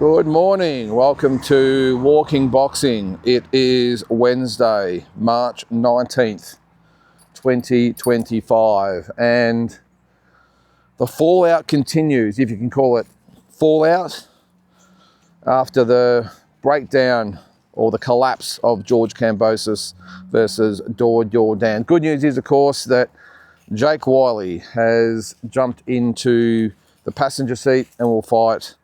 Good morning. Welcome to Walking Boxing. It is Wednesday, March 19th, 2025, and the fallout continues, if you can call it fallout, after the breakdown or the collapse of George Kambosos versus Yordan. Good news is, of course, that Jake Wiley has jumped into the passenger seat and will fight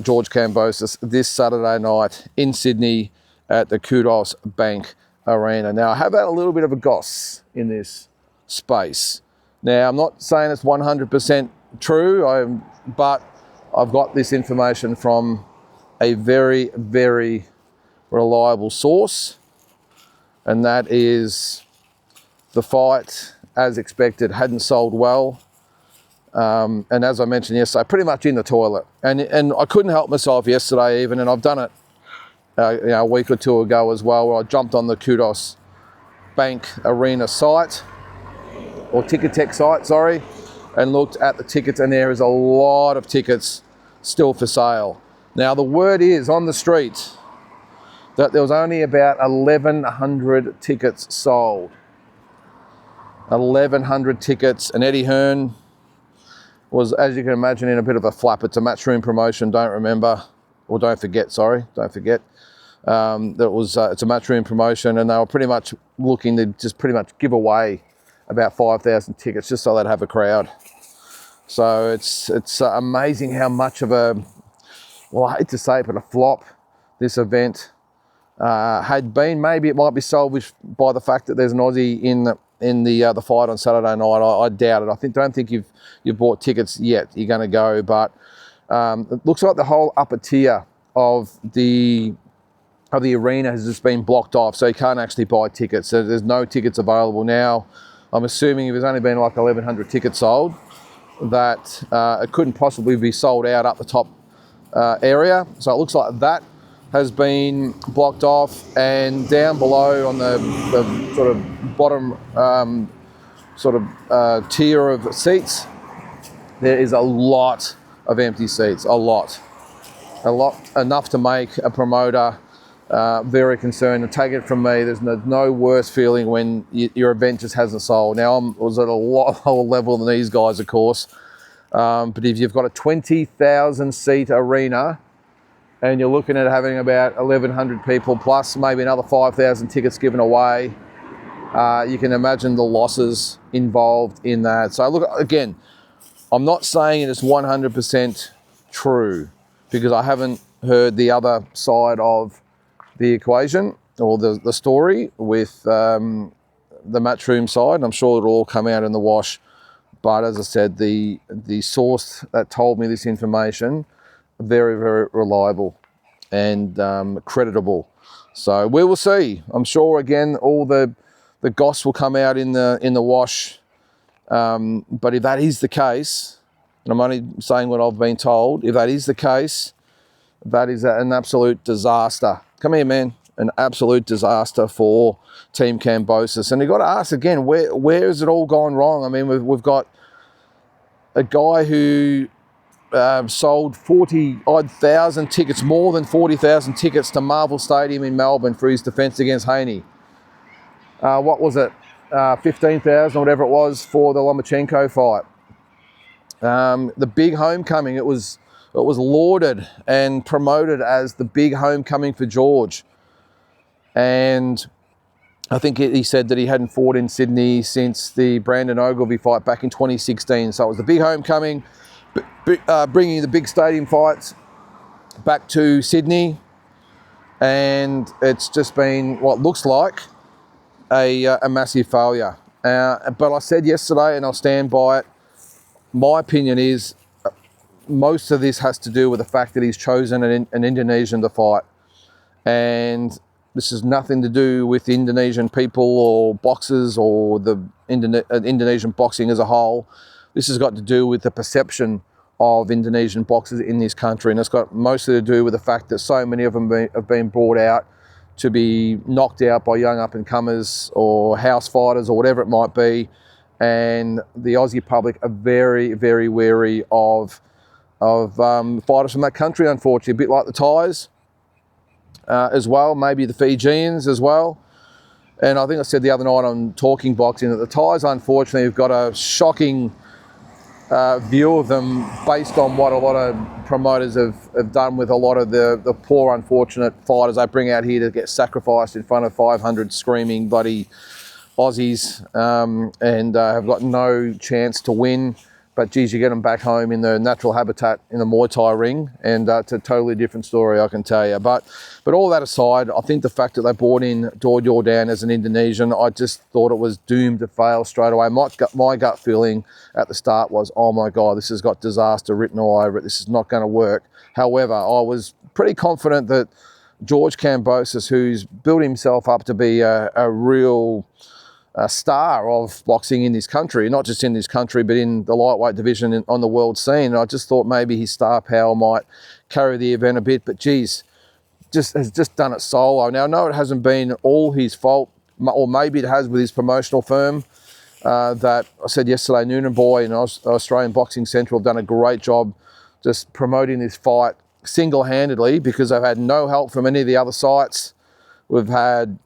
George Kambosos this Saturday night in Sydney at the Kudos Bank Arena. Now, I have had a little bit of a goss in this space. Now, I'm not saying it's 100% true, but I've got this information from a very, very reliable source, and that is the fight, as expected, hadn't sold well. And as I mentioned yesterday, pretty much in the toilet. And I couldn't help myself yesterday even, and I've done it a week or two ago as well, where I jumped on the Kudos Bank Arena site, or Ticketek site, sorry, and looked at the tickets, and there is a lot of tickets still for sale. Now, the word is on the street that there was only about 1,100 tickets sold. 1,100 tickets, and Eddie Hearn was, as you can imagine, in a bit of a flap. It's a Matchroom promotion, don't forget. It's a Matchroom promotion, and they were pretty much looking to just pretty much give away about 5,000 tickets just so they'd have a crowd. So it's amazing how much of a, well, I hate to say it, but a flop this event had been. Maybe it might be salvaged by the fact that there's an Aussie in the fight on Saturday night. I doubt it. Don't think you've bought tickets yet. You're going to go, but it looks like the whole upper tier of the arena has just been blocked off, so you can't actually buy tickets. So there's no tickets available now. I'm assuming if there's only been like 1,100 tickets sold, that it couldn't possibly be sold out up the top area. So it looks like that has been blocked off, and down below on the sort of bottom tier of seats, there is a lot of empty seats, a lot, enough to make a promoter very concerned. And take it from me, there's no worse feeling when your event just hasn't sold. Now, I was at a lot lower level than these guys, of course, but if you've got a 20,000 seat arena, and you're looking at having about 1,100 people plus maybe another 5,000 tickets given away, you can imagine the losses involved in that. So look, again, I'm not saying it is 100% true, because I haven't heard the other side of the equation or the story with the Matchroom side. I'm sure it'll all come out in the wash. But as I said, the source that told me this information, very, very reliable and creditable. So we will see. I'm sure, again, all the goss will come out in the wash. But if that is the case, and I'm only saying what I've been told, if that is the case, that is an absolute disaster. Come here, man. An absolute disaster for Team Kambosos. And you've got to ask again, where has it all gone wrong? I mean, we've got a guy who sold 40-odd thousand tickets, more than 40,000 tickets to Marvel Stadium in Melbourne for his defence against Haney. What was it? 15,000 or whatever it was for the Lomachenko fight. The big homecoming, it was lauded and promoted as the big homecoming for George. And I think he said that he hadn't fought in Sydney since the Brandon Ogilvie fight back in 2016. So it was the big homecoming, bringing the big stadium fights back to Sydney, and it's just been what looks like a massive failure. But I said yesterday, and I'll stand by it, my opinion is most of this has to do with the fact that he's chosen an Indonesian to fight, and this has nothing to do with Indonesian people or boxers or the Indonesian boxing as a whole. This has got to do with the perception of Indonesian boxers in this country, and it's got mostly to do with the fact that so many of them have been brought out to be knocked out by young up-and-comers or house fighters or whatever it might be, and the Aussie public are very, very wary of of fighters from that country, unfortunately, a bit like the Thais as well, maybe the Fijians as well. And I think I said the other night on Talking Boxing that the Thais, unfortunately, have got a shocking view of them based on what a lot of promoters have done with a lot of the poor, unfortunate fighters they bring out here to get sacrificed in front of 500 screaming bloody Aussies and have got no chance to win. But geez, you get them back home in the natural habitat in the Muay Thai ring, and it's a totally different story, I can tell you. But all that aside, I think the fact that they brought in Yordan as an Indonesian, I just thought it was doomed to fail straight away. My gut feeling at the start was, oh my God, this has got disaster written all over it. This is not going to work. However, I was pretty confident that George Kambosos, who's built himself up to be a real star of boxing in this country, not just in this country, but in the lightweight division on the world scene. And I just thought maybe his star power might carry the event a bit, but geez, has just done it solo. Now, I know it hasn't been all his fault, or maybe it has with his promotional firm that I said yesterday, Noonan Boy and Australian Boxing Central have done a great job just promoting this fight single-handedly because they've had no help from any of the other sites. We've had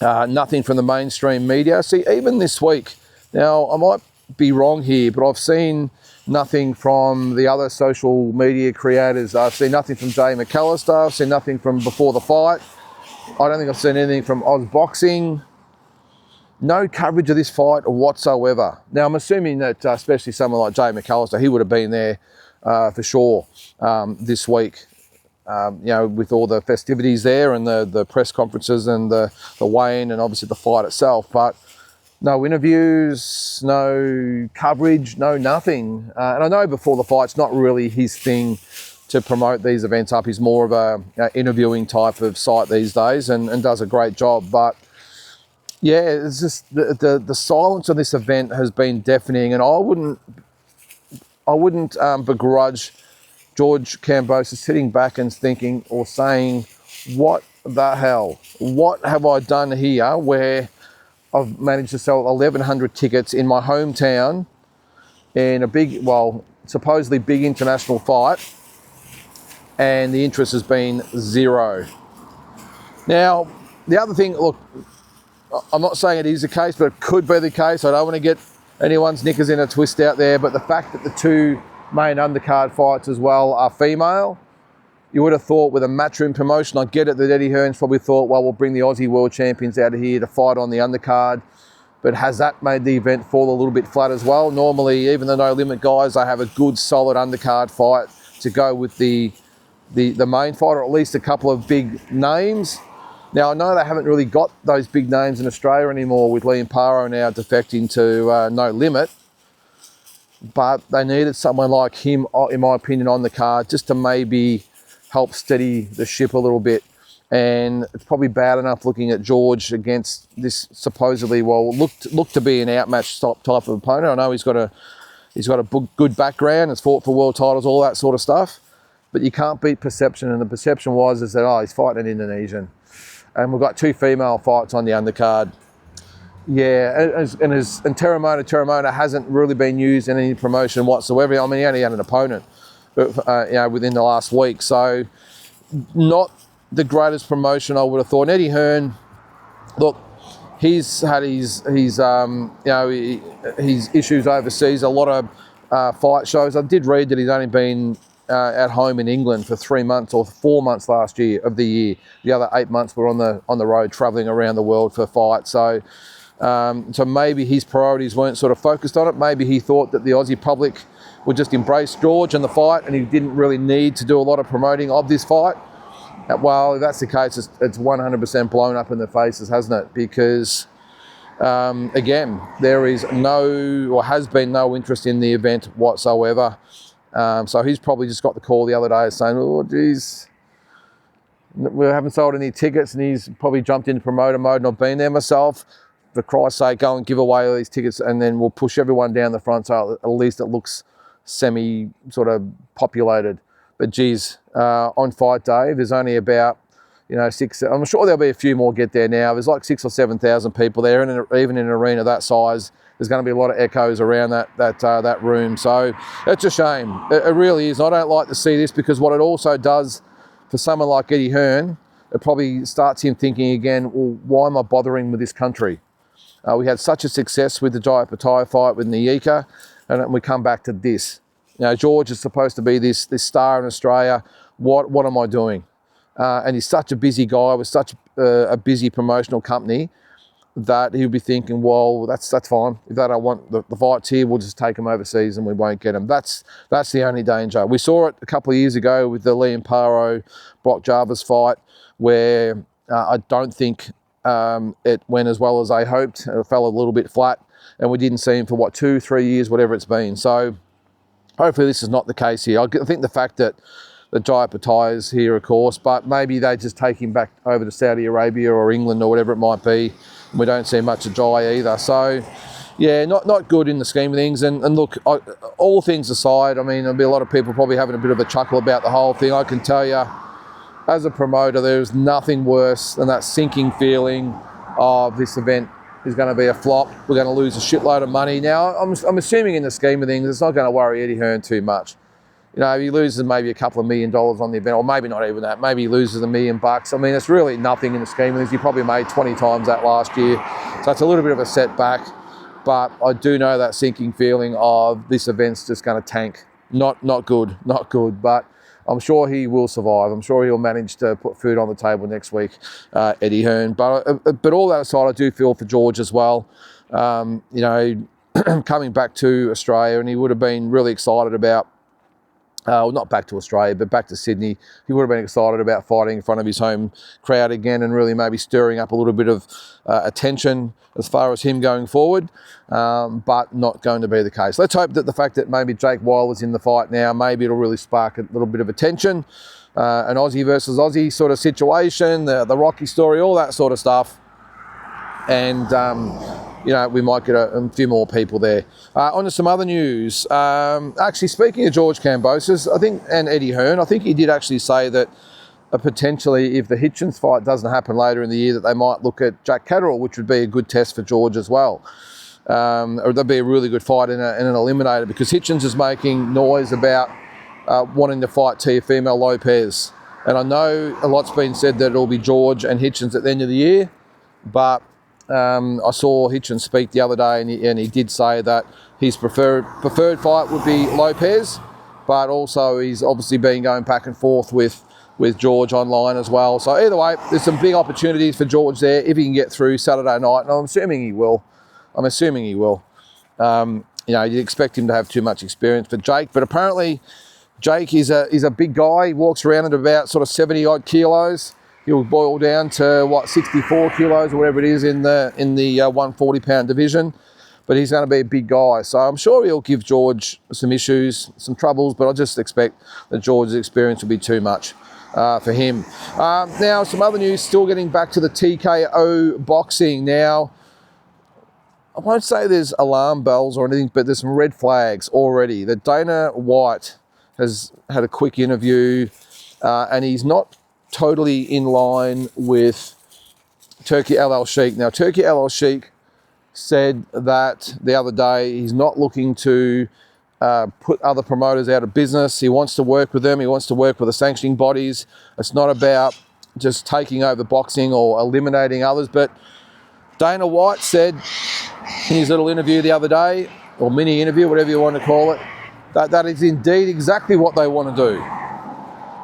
nothing from the mainstream media. See, even this week, now I might be wrong here, but I've seen nothing from the other social media creators. I've seen nothing from Jay McAllister. I've seen nothing from before the fight. I don't think I've seen anything from Oz Boxing. No coverage of this fight whatsoever. Now, I'm assuming that especially someone like Jay McAllister, he would have been there for sure this week. With all the festivities there and the press conferences and the weigh-in and obviously the fight itself, but no interviews, no coverage, no nothing. And I know before the fight, it's not really his thing to promote these events up. He's more of a interviewing type of site these days and does a great job. But yeah, it's just the silence on this event has been deafening, and I wouldn't begrudge George Kambosos sitting back and thinking or saying, what the hell? What have I done here where I've managed to sell 1,100 tickets in my hometown in a big, well, supposedly big international fight, and the interest has been zero. Now, the other thing, look, I'm not saying it is the case, but it could be the case. I don't want to get anyone's knickers in a twist out there, but the fact that the two main undercard fights as well are female, you would have thought with a matchroom promotion, I get it that Eddie Hearn's probably thought, well, we'll bring the Aussie world champions out of here to fight on the undercard. But has that made the event fall a little bit flat as well? Normally, even the No Limit guys, they have a good solid undercard fight to go with the main fight, or at least a couple of big names. Now, I know they haven't really got those big names in Australia anymore with Liam Paro now defecting to No Limit. But they needed someone like him, in my opinion, on the card just to maybe help steady the ship a little bit. And it's probably bad enough looking at George against this supposedly, well, looked to be an outmatched type of opponent. I know he's got a good background, has fought for world titles, all that sort of stuff. But you can't beat perception, and the perception was that he's fighting an Indonesian, and we've got two female fights on the undercard. Yeah, and Teramona hasn't really been used in any promotion whatsoever. I mean, he only had an opponent, within the last week, so not the greatest promotion I would have thought. And Eddie Hearn, look, he's had his issues overseas. A lot of fight shows. I did read that he's only been at home in England for 3 months or 4 months last year of the year. The other 8 months were on the road travelling around the world for fights. So maybe his priorities weren't sort of focused on it. Maybe he thought that the Aussie public would just embrace George and the fight, and he didn't really need to do a lot of promoting of this fight. Well, if that's the case, it's 100% blown up in their faces, hasn't it? Because, again, there is has been no interest in the event whatsoever. So he's probably just got the call the other day saying, oh, geez, we haven't sold any tickets, and he's probably jumped into promoter mode, and I've been there myself. For Christ's sake, go and give away all these tickets, and then we'll push everyone down the front so at least it looks semi sort of populated. But geez, on fight day, there's only about 6. I'm sure there'll be a few more get there now. There's like 6,000 or 7,000 people there, and even in an arena that size, there's going to be a lot of echoes around that room. So it's a shame. It really is. I don't like to see this, because what it also does for someone like Eddie Hearn, it probably starts him thinking again, well, why am I bothering with this country? We had such a success with the Jaya Pattaya fight with Nyika, and we come back to this. George is supposed to be this star in Australia. What am I doing? And he's such a busy guy with such a busy promotional company that he'll be thinking, well, that's fine. If they don't want the fights here, we'll just take them overseas and we won't get them. That's the only danger. We saw it a couple of years ago with the Liam Paro, Brock Jarvis fight, where I don't think it went as well as they hoped. It fell a little bit flat, and we didn't see him for 2-3 years, whatever it's been. So hopefully this is not the case here. I think the fact that the Jaya Pattaya is here, of course, but maybe they just take him back over to Saudi Arabia or England or whatever it might be. We don't see much of Jaya either. So yeah, not good in the scheme of things. And look, all things aside, I mean, there'll be a lot of people probably having a bit of a chuckle about the whole thing. I can tell you, as a promoter, there's nothing worse than that sinking feeling of this event is going to be a flop. We're going to lose a shitload of money. Now, I'm assuming in the scheme of things, it's not going to worry Eddie Hearn too much. If he loses maybe a couple of $1 million on the event, or maybe not even that, maybe he loses $1 million. I mean, it's really nothing in the scheme of things. He probably made 20 times that last year. So it's a little bit of a setback. But I do know that sinking feeling of this event's just going to tank. Not good. But I'm sure he will survive. I'm sure he'll manage to put food on the table next week, Eddie Hearn. But all that aside, I do feel for George as well. Coming back to Australia, and he would have been really excited about, not back to Australia, but back to Sydney. He would have been excited about fighting in front of his home crowd again, and really maybe stirring up a little bit of attention as far as him going forward, but not going to be the case. Let's hope that the fact that maybe Jake Wilder's in the fight now, maybe it'll really spark a little bit of attention, an Aussie versus Aussie sort of situation, the Rocky story, all that sort of stuff. And we might get a few more people there. On to some other news. Actually, speaking of George Kambosos, I think, and Eddie Hearn, I think he did actually say that potentially, if the Hitchens fight doesn't happen later in the year, that they might look at Jack Catterall, which would be a good test for George as well. Or that'd be a really good fight in an eliminator, because Hitchens is making noise about wanting to fight Teofimo Lopez. And I know a lot's been said that it'll be George and Hitchens at the end of the year, but I saw Hitchens speak the other day, and he did say that his preferred fight would be Lopez, but also he's obviously been going back and forth with George online as well. So either way, there's some big opportunities for George there if he can get through Saturday night, and I'm assuming he will. You'd expect him to have too much experience for Jake, but apparently Jake is a big guy. He walks around at about sort of 70 odd kilos. He'll boil down to 64 kilos or whatever it is in the 140 pound division, but he's going to be a big guy. So I'm sure he'll give George some issues, some troubles, but I just expect that George's experience will be too much for him. Now, some other news, still getting back to the TKO boxing. Now, I won't say there's alarm bells or anything, but there's some red flags already. That Dana White has had a quick interview, and he's not totally in line with Turki Al Sheikh. Now, Turki Al Sheikh said that the other day he's not looking to put other promoters out of business. He wants to work with them. He wants to work with the sanctioning bodies. It's not about just taking over boxing or eliminating others. But Dana White said in his little interview the other day, or mini interview, whatever you want to call it, that is indeed exactly what they want to do.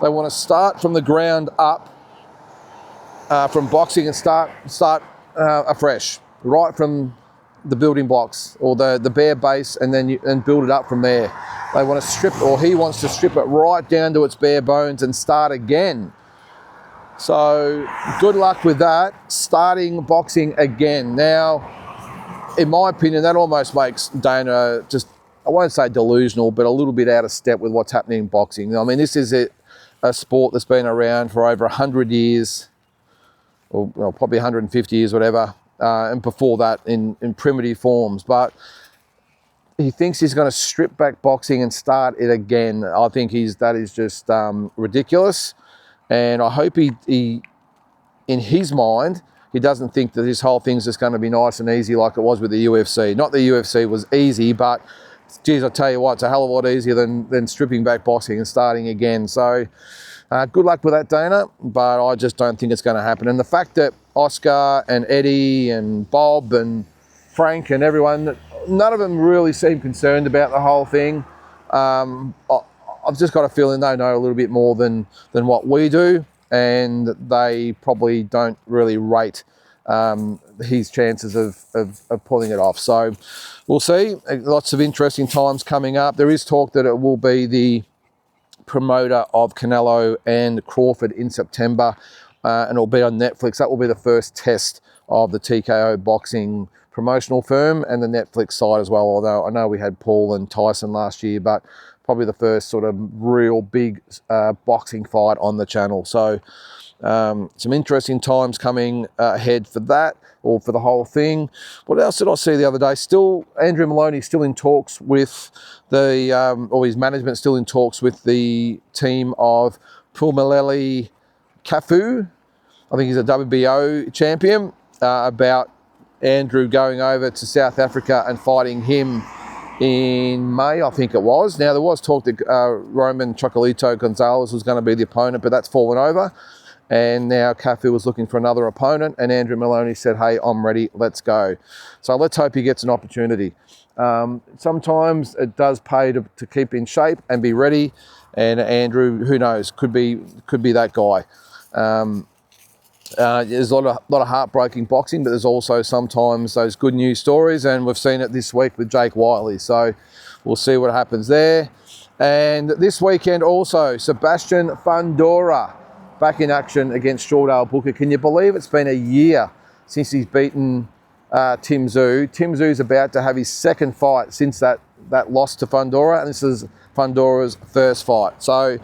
They want to start from the ground up, from boxing, and start afresh, right from the building blocks or the bare base, and build it up from there. They want to strip, or he wants to strip it right down to its bare bones and start again. So good luck with that, starting boxing again. Now, in my opinion, that almost makes Dana just, I won't say delusional, but a little bit out of step with what's happening in boxing. I mean, this is a sport that's been around for over 100 years, or probably 150 years, whatever, and before that in primitive forms. But he thinks he's going to strip back boxing and start it again. I think that is just ridiculous. And I hope he, in his mind, he doesn't think that this whole thing's just going to be nice and easy like it was with the UFC. Not the UFC was easy, but geez, I tell you what, it's a hell of a lot easier than stripping back boxing and starting again. So good luck with that, Dana, but I just don't think it's going to happen. And the fact that Oscar and Eddie and Bob and Frank and everyone, none of them really seem concerned about the whole thing. I've just got a feeling they know a little bit more than what we do, and they probably don't really rate his chances of pulling it off. So we'll see. Lots of interesting times coming up. There is talk that it will be the promoter of Canelo and Crawford in September, and it'll be on Netflix. That will be the first test of the TKO boxing promotional firm and the Netflix side as well, although I know we had Paul and Tyson last year, but probably the first sort of real big boxing fight on the channel. So some interesting times coming ahead for that, or for the whole thing. What else did I see the other day? Still, Andrew Moloney still in talks with or his management still in talks with the team of Pulmaleli Cafu. I think he's a WBO champion, about Andrew going over to South Africa and fighting him in May, I think it was. Now, there was talk that Roman Chocolito Gonzalez was going to be the opponent, but that's fallen over. And now Cafu was looking for another opponent, and Andrew Moloney said, hey, I'm ready, let's go. So let's hope he gets an opportunity. Sometimes it does pay to keep in shape and be ready, and Andrew, who knows, could be that guy. There's a lot of heartbreaking boxing, but there's also sometimes those good news stories, and we've seen it this week with Jake Wiley. So we'll see what happens there. And this weekend also, Sebastian Fundora back in action against Shordale Booker. Can you believe it's been a year since he's beaten Tim Tszyu? Tim Tszyu's about to have his second fight since that loss to Fundora, and this is Fundora's first fight. So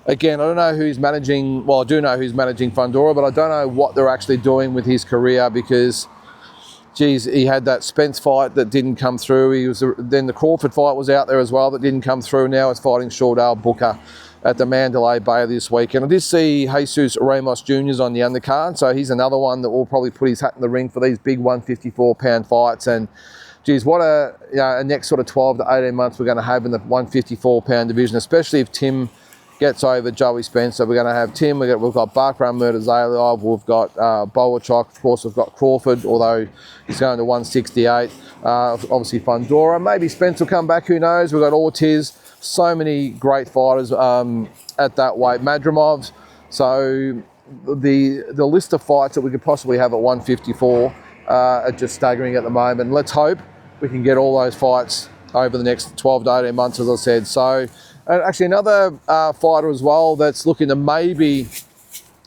again, I don't know who's managing, well, I do know who's managing Fundora, but I don't know what they're actually doing with his career, because, geez, he had that Spence fight that didn't come through. Then the Crawford fight was out there as well that didn't come through. Now it's fighting Shordale Booker at the Mandalay Bay this weekend. I did see Jesus Ramos Jr.'s on the undercard, so he's another one that will probably put his hat in the ring for these big 154-pound fights. And geez, what a next sort of 12 to 18 months we're going to have in the 154-pound division, especially if Tim gets over Joey Spencer. We're going to have Tim, we've got Barkram Murtazaliev, we've got Boachok, of course we've got Crawford, although he's going to 168, obviously Fundora, maybe Spence will come back, who knows. We've got Ortiz, so many great fighters at that weight, Madrimov. So the list of fights that we could possibly have at 154 are just staggering at the moment. Let's hope we can get all those fights over the next 12 to 18 months, as I said. So actually another fighter as well that's looking to maybe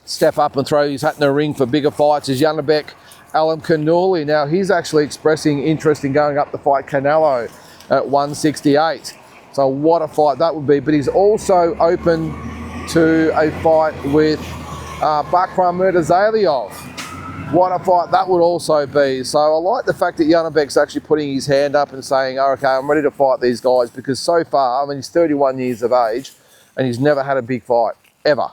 step up and throw his hat in the ring for bigger fights is Janibek Alimkhanuly. Now, he's actually expressing interest in going up to fight Canelo at 168. So what a fight that would be. But he's also open to a fight with Bakram Murtazaliev. What a fight that would also be. So I like the fact that Janibek's actually putting his hand up and saying, oh, okay, I'm ready to fight these guys, because so far, I mean, he's 31 years of age and he's never had a big fight, ever.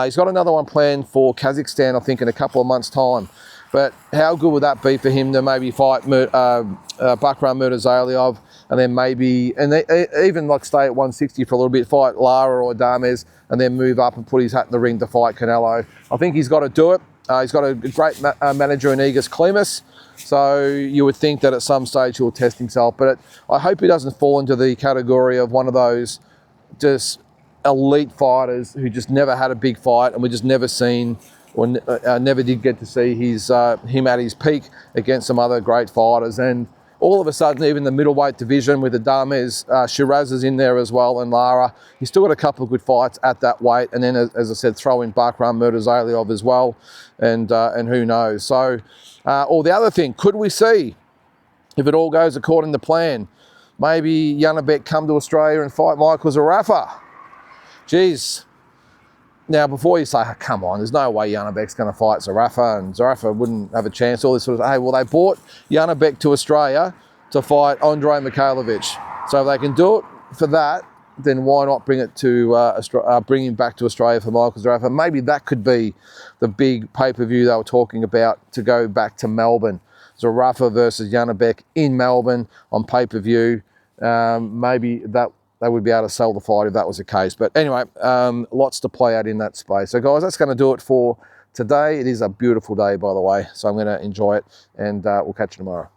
He's got another one planned for Kazakhstan, I think, in a couple of months' time. But how good would that be for him to maybe fight Bakram Murtazaliev, and then maybe, even like stay at 160 for a little bit, fight Lara or Adames, and then move up and put his hat in the ring to fight Canelo. I think he's got to do it. He's got a great manager in Egis Klimas, so you would think that at some stage he'll test himself. But I hope he doesn't fall into the category of one of those just elite fighters who just never had a big fight, and we just never seen, or never did get to see him at his peak against some other great fighters. And all of a sudden, even the middleweight division with Adames, Shiraz is in there as well, and Lara, he's still got a couple of good fights at that weight. And then, as I said, throw in Bakram Murtazaliev as well, and who knows. So, or the other thing, could we see, if it all goes according to plan, maybe Janibek come to Australia and fight Michael Zarafa? Geez. Now, before you say, oh, come on, there's no way Janibek's going to fight Zarafa, and Zarafa wouldn't have a chance, all this sort of, hey, well, they brought Janibek to Australia to fight Andrei Mikhailovich. So if they can do it for that, then why not bring it to bring him back to Australia for Michael Zarafa? Maybe that could be the big pay-per-view they were talking about, to go back to Melbourne. Zarafa versus Janibek in Melbourne on pay-per-view. Maybe that they would be able to sell the fight if that was the case. But anyway, lots to play out in that space. So guys, that's going to do it for today. It is a beautiful day, by the way, so I'm going to enjoy it, and we'll catch you tomorrow.